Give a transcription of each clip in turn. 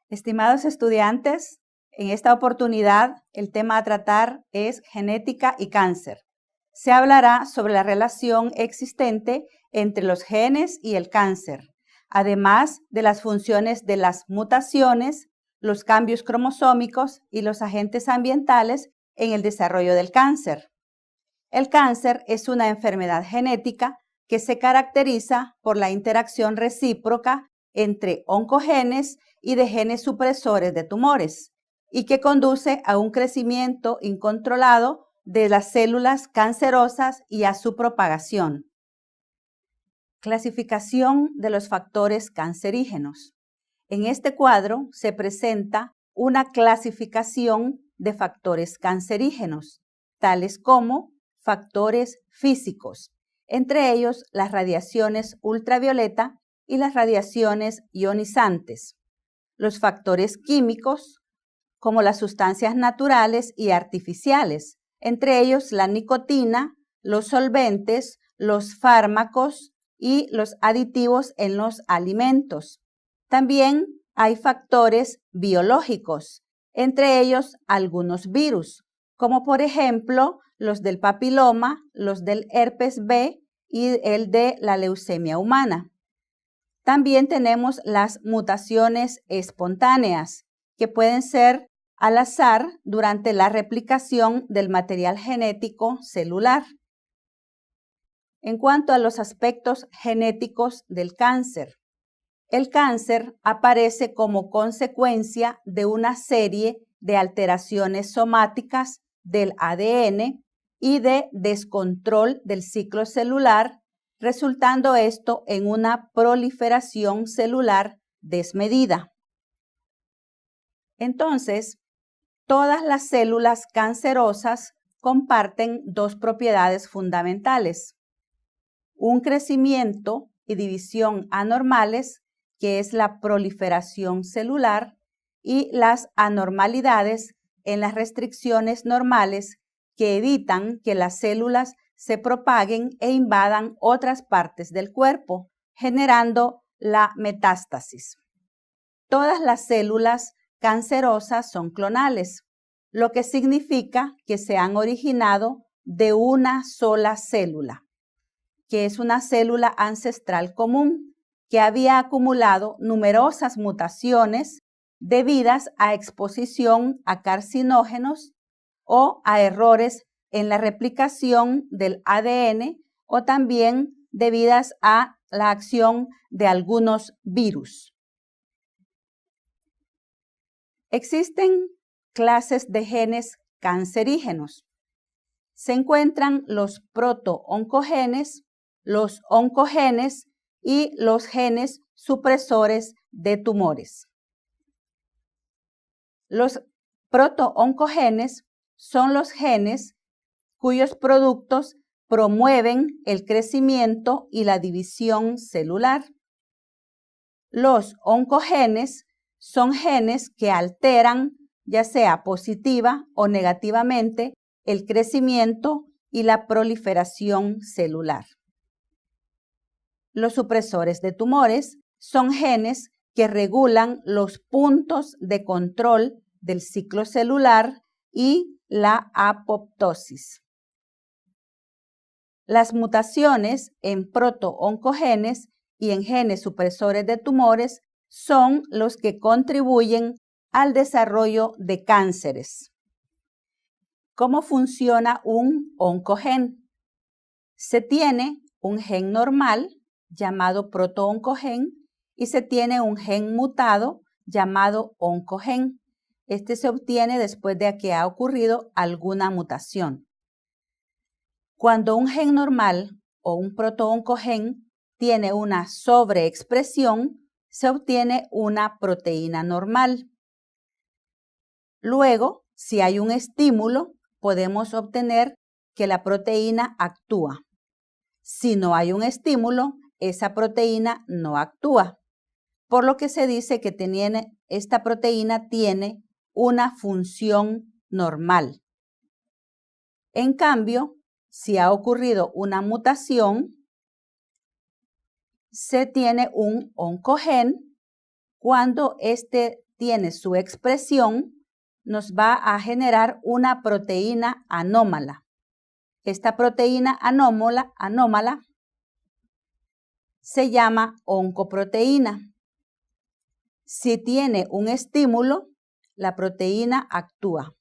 Estimados estudiantes, en esta oportunidad el tema a tratar es genética y cáncer. Se hablará sobre la relación existente entre los genes y el cáncer, además de las funciones de las mutaciones, los cambios cromosómicos y los agentes ambientales en el desarrollo del cáncer. El cáncer es una enfermedad genética que se caracteriza por la interacción recíproca entre oncogenes y de genes supresores de tumores y que conduce a un crecimiento incontrolado de las células cancerosas y a su propagación. Clasificación de los factores cancerígenos. En este cuadro se presenta una clasificación de factores cancerígenos, tales como factores físicos, entre ellos las radiaciones ultravioleta y las radiaciones ionizantes. Los factores químicos, como las sustancias naturales y artificiales, entre ellos la nicotina, los solventes, los fármacos y los aditivos en los alimentos. También hay factores biológicos, entre ellos algunos virus, como por ejemplo los del papiloma, los del herpes B y el de la leucemia humana. También tenemos las mutaciones espontáneas, que pueden ser al azar durante la replicación del material genético celular. En cuanto a los aspectos genéticos del cáncer, el cáncer aparece como consecuencia de una serie de alteraciones somáticas del ADN y de descontrol del ciclo celular, resultando esto en una proliferación celular desmedida. Entonces, todas las células cancerosas comparten dos propiedades fundamentales: un crecimiento y división anormales, que es la proliferación celular, y las anormalidades en las restricciones normales que evitan que las células se propaguen e invadan otras partes del cuerpo, generando la metástasis. Todas las células cancerosas son clonales, lo que significa que se han originado de una sola célula, que es una célula ancestral común que había acumulado numerosas mutaciones debidas a exposición a carcinógenos o a errores en la replicación del ADN o también debidas a la acción de algunos virus. Existen clases de genes cancerígenos. Se encuentran los protooncogenes, los oncogenes y los genes supresores de tumores. Los protooncogenes son los genes cuyos productos promueven el crecimiento y la división celular. Los oncogenes son genes que alteran, ya sea positiva o negativamente, el crecimiento y la proliferación celular. Los supresores de tumores son genes que regulan los puntos de control del ciclo celular y la apoptosis. Las mutaciones en protooncogenes y en genes supresores de tumores son los que contribuyen al desarrollo de cánceres. ¿Cómo funciona un oncogen? Se tiene un gen normal llamado protooncogen y se tiene un gen mutado llamado oncogen. Este se obtiene después de que ha ocurrido alguna mutación. Cuando un gen normal o un protooncogen tiene una sobreexpresión, se obtiene una proteína normal. Luego, si hay un estímulo, podemos obtener que la proteína actúa. Si no hay un estímulo, esa proteína no actúa, por lo que se dice que esta proteína tiene una función normal. En cambio, si ha ocurrido una mutación, se tiene un oncogen cuando este tiene su expresión, nos va a generar una proteína anómala. Esta proteína anómala se llama oncoproteína. Si tiene un estímulo, la proteína actúa.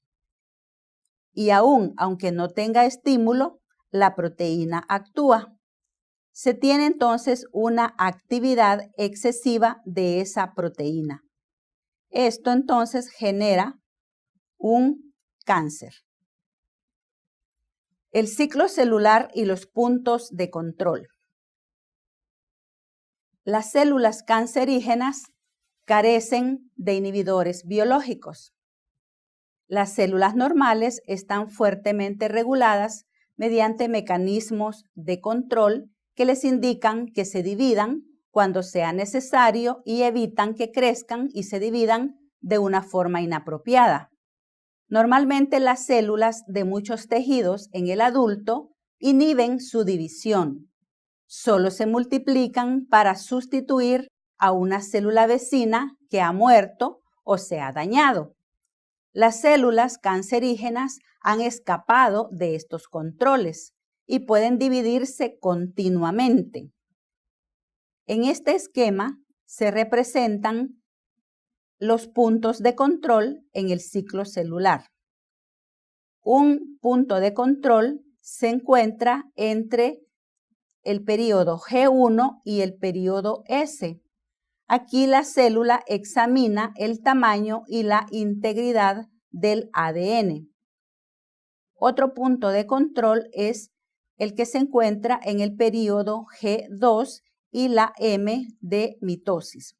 Y aunque no tenga estímulo, la proteína actúa. Se tiene entonces una actividad excesiva de esa proteína. Esto entonces genera un cáncer. El ciclo celular y los puntos de control. Las células cancerígenas carecen de inhibidores biológicos. Las células normales están fuertemente reguladas mediante mecanismos de control que les indican que se dividan cuando sea necesario y evitan que crezcan y se dividan de una forma inapropiada. Normalmente las células de muchos tejidos en el adulto inhiben su división. Solo se multiplican para sustituir a una célula vecina que ha muerto o se ha dañado. Las células cancerígenas han escapado de estos controles y pueden dividirse continuamente. En este esquema se representan los puntos de control en el ciclo celular. Un punto de control se encuentra entre el período G1 y el período S. Aquí la célula examina el tamaño y la integridad del ADN. Otro punto de control es el que se encuentra en el período G2 y la M de mitosis.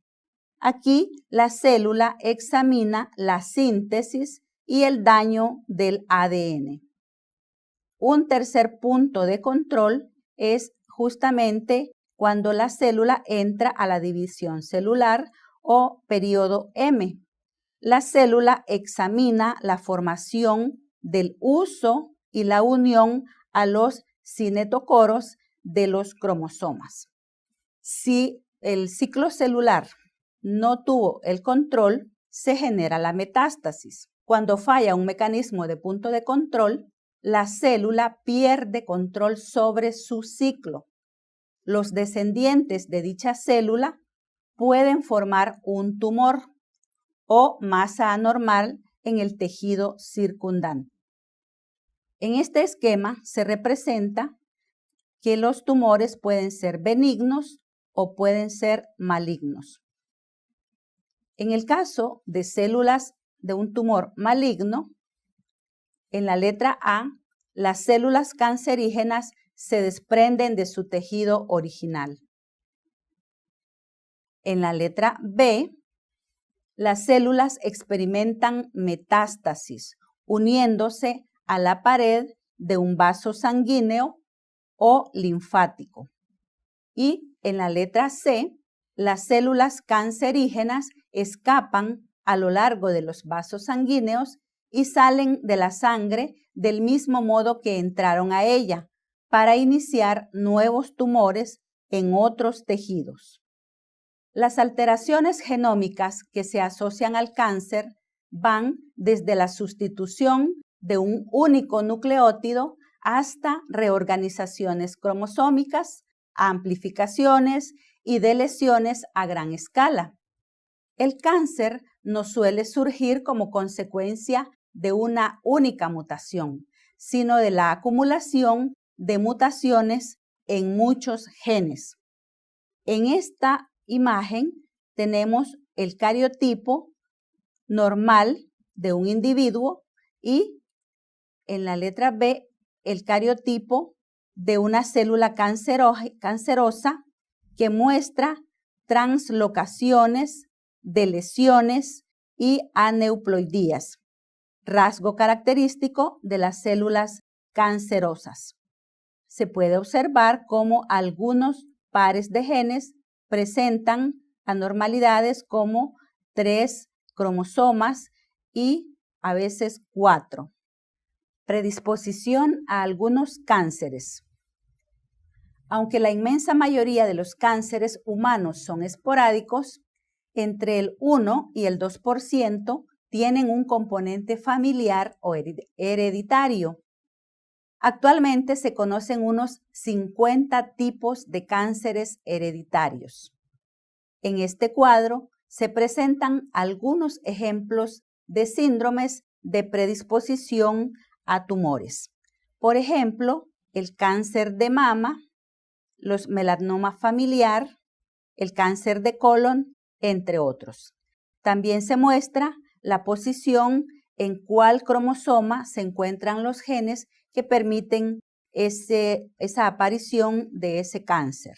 Aquí la célula examina la síntesis y el daño del ADN. Un tercer punto de control es justamente cuando la célula entra a la división celular o período M. La célula examina la formación del uso y la unión a los cinetocoros de los cromosomas. Si el ciclo celular no tuvo el control, se genera la metástasis. Cuando falla un mecanismo de punto de control, la célula pierde control sobre su ciclo. Los descendientes de dicha célula pueden formar un tumor o masa anormal en el tejido circundante. En este esquema se representa que los tumores pueden ser benignos o pueden ser malignos. En el caso de células de un tumor maligno, en la letra A, las células cancerígenas se desprenden de su tejido original. En la letra B, las células experimentan metástasis, uniéndose a la pared de un vaso sanguíneo o linfático. Y en la letra C, las células cancerígenas escapan a lo largo de los vasos sanguíneos y salen de la sangre del mismo modo que entraron a ella, para iniciar nuevos tumores en otros tejidos. Las alteraciones genómicas que se asocian al cáncer van desde la sustitución de un único nucleótido hasta reorganizaciones cromosómicas, amplificaciones y de lesiones a gran escala. El cáncer no suele surgir como consecuencia de una única mutación, sino de la acumulación de mutaciones en muchos genes. En esta imagen tenemos el cariotipo normal de un individuo y en la letra B el cariotipo de una célula cancerosa que muestra translocaciones de lesiones y aneuploidías, rasgo característico de las células cancerosas. Se puede observar cómo algunos pares de genes presentan anormalidades como 3 cromosomas y a veces 4. Predisposición a algunos cánceres. Aunque la inmensa mayoría de los cánceres humanos son esporádicos, entre el 1 y el 2% tienen un componente familiar o hereditario. Actualmente se conocen unos 50 tipos de cánceres hereditarios. En este cuadro se presentan algunos ejemplos de síndromes de predisposición a tumores. Por ejemplo, el cáncer de mama, los melanoma familiar, el cáncer de colon, entre otros. También se muestra la posición en cuál cromosoma se encuentran los genes que permiten esa aparición de ese cáncer.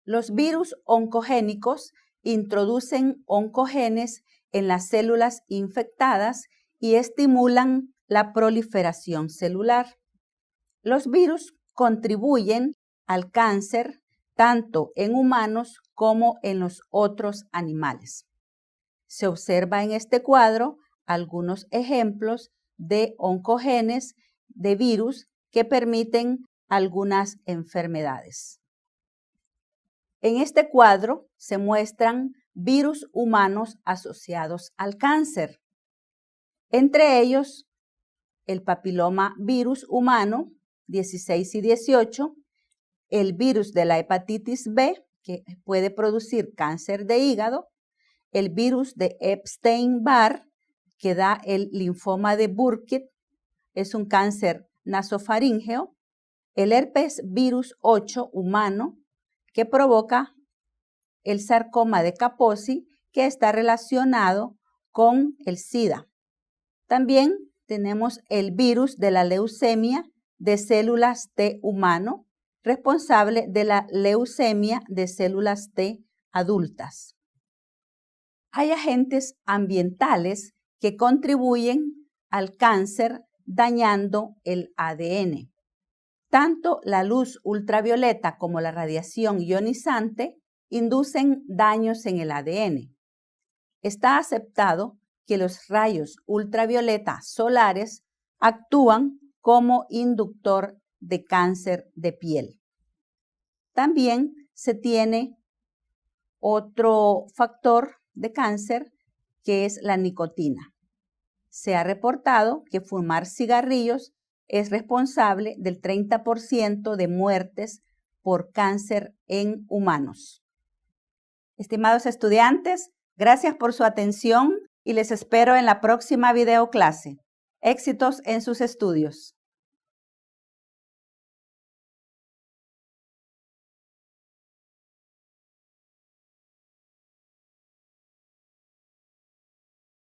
Los virus oncogénicos introducen oncogenes en las células infectadas y estimulan la proliferación celular. Los virus contribuyen al cáncer tanto en humanos como en los otros animales. Se observa en este cuadro algunos ejemplos de oncogenes de virus que permiten algunas enfermedades. En este cuadro se muestran virus humanos asociados al cáncer. Entre ellos, el papiloma virus humano 16 y 18, el virus de la hepatitis B, que puede producir cáncer de hígado, el virus de Epstein-Barr, que da el linfoma de Burkitt, es un cáncer nasofaríngeo, el herpes virus 8 humano, que provoca el sarcoma de Kaposi, que está relacionado con el SIDA. También tenemos el virus de la leucemia de células T humano, responsable de la leucemia de células T adultas. Hay agentes ambientales que contribuyen al cáncer dañando el ADN. Tanto la luz ultravioleta como la radiación ionizante inducen daños en el ADN. Está aceptado que los rayos ultravioleta solares actúan como inductor de cáncer de piel. También se tiene otro factor de cáncer que es la nicotina. Se ha reportado que fumar cigarrillos es responsable del 30% de muertes por cáncer en humanos. Estimados estudiantes, gracias por su atención y les espero en la próxima videoclase. Éxitos en sus estudios.